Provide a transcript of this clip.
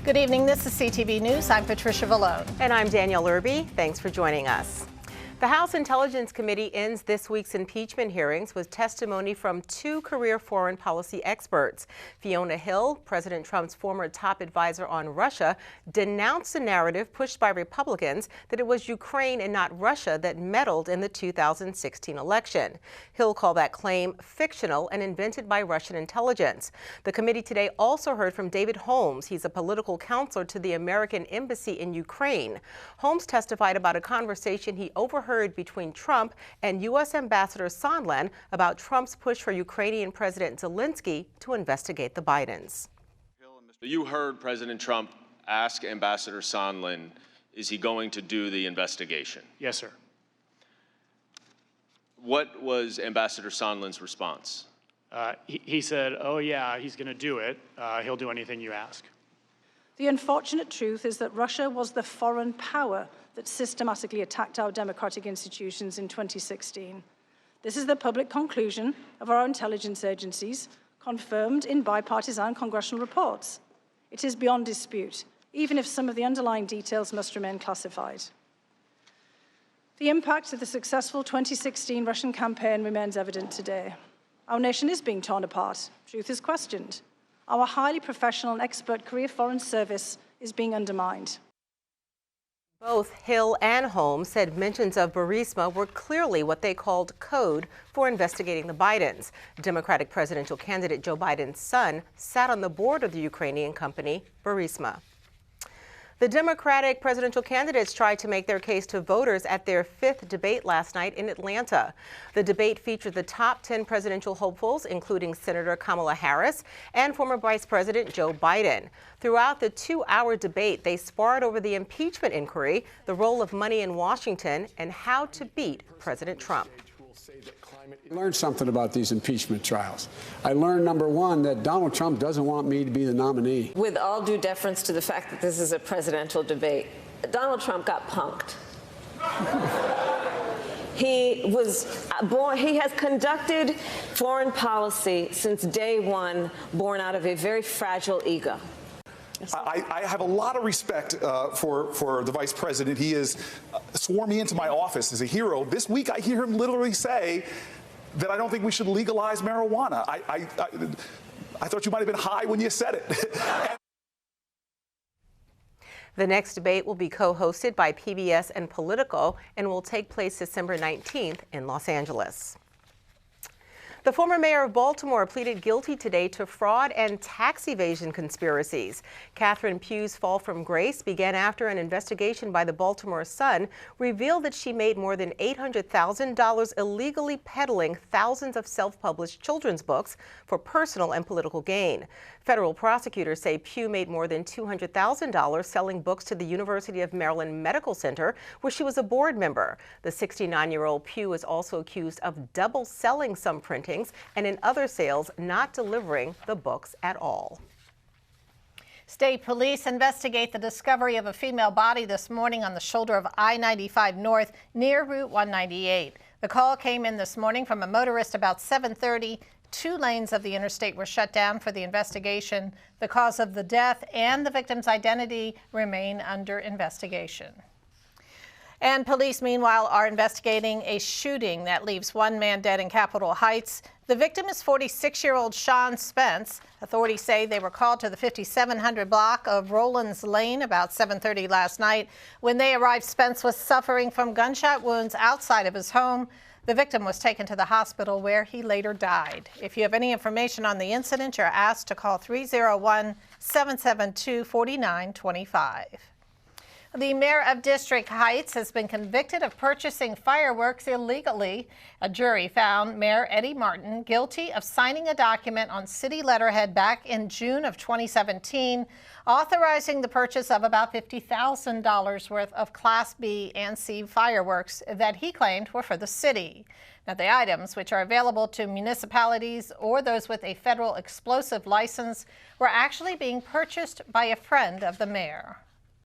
Good evening. This is CTV News. I'm Patricia Vallone. And I'm Danielle Irby. Thanks for joining us. The House Intelligence Committee ends this week's impeachment hearings with testimony from two career foreign policy experts. Fiona Hill, President Trump's former top advisor on Russia, denounced the narrative pushed by Republicans that it was Ukraine and not Russia that meddled in the 2016 election. Hill called that claim fictional and invented by Russian intelligence. The committee today also heard from David Holmes. He's a political counselor to the American Embassy in Ukraine. Holmes testified about a conversation he overheard between Trump and U.S. Ambassador Sondland about Trump's push for Ukrainian President Zelensky to investigate the Bidens. You heard President Trump ask Ambassador Sondland, is he going to do the investigation? Yes, sir. What was Ambassador Sondland's response? He said, oh yeah, he's going to do it. He'll do anything you ask. The unfortunate truth is that Russia was the foreign power that systematically attacked our democratic institutions in 2016. This is the public conclusion of our intelligence agencies, confirmed in bipartisan congressional reports. It is beyond dispute, even if some of the underlying details must remain classified. The impact of the successful 2016 Russian campaign remains evident today. Our nation is being torn apart. Truth is questioned. Our highly professional and expert career foreign service is being undermined. Both Hill and Holmes said mentions of Burisma were clearly what they called code for investigating the Bidens. Democratic presidential candidate Joe Biden's son sat on the board of the Ukrainian company Burisma. The Democratic presidential candidates tried to make their case to voters at their fifth debate last night in Atlanta. The debate featured the top 10 presidential hopefuls, including Senator Kamala Harris and former Vice President Joe Biden. Throughout the 2-hour debate, they sparred over the impeachment inquiry, the role of money in Washington, and how to beat President Trump. I learned something about these impeachment trials. I learned, number one, that Donald Trump doesn't want me to be the nominee. With all due deference to the fact that this is a presidential debate, Donald Trump got punked. He has conducted foreign policy since day one, born out of a very fragile ego. I have a lot of respect for the vice president. He has sworn me into my office as a hero. This week, I hear him literally say that I don't think we should legalize marijuana. I thought you might have been high when you said it. The next debate will be co-hosted by PBS and Politico and will take place December 19th in Los Angeles. The former mayor of Baltimore pleaded guilty today to fraud and tax evasion conspiracies. Catherine Pugh's fall from grace began after an investigation by the Baltimore Sun revealed that she made more than $800,000 illegally peddling thousands of self-published children's books for personal and political gain. Federal prosecutors say Pugh made more than $200,000 selling books to the University of Maryland Medical Center, where she was a board member. The 69-year-old Pugh is also accused of double selling some printings and in other sales not delivering the books at all. State police investigate the discovery of a female body this morning on the shoulder of I-95 North near Route 198. The call came in this morning from a motorist about 7:30. 2 lanes of the interstate were shut down for the investigation. The cause of the death and the victim's identity remain under investigation. And police, meanwhile, are investigating a shooting that leaves 1 man dead in Capitol Heights. The victim is 46-year-old Sean Spence. Authorities say they were called to the 5700 block of Rollins Lane about 7:30 last night. When they arrived, Spence was suffering from gunshot wounds outside of his home. The victim was taken to the hospital where he later died. If you have any information on the incident, you're asked to call 301-772-4925. The mayor of District Heights has been convicted of purchasing fireworks illegally. A jury found Mayor Eddie Martin guilty of signing a document on city letterhead back in June of 2017, authorizing the purchase of about $50,000 worth of Class B and C fireworks that he claimed were for the city. Now, the items, which are available to municipalities or those with a federal explosive license, were actually being purchased by a friend of the mayor.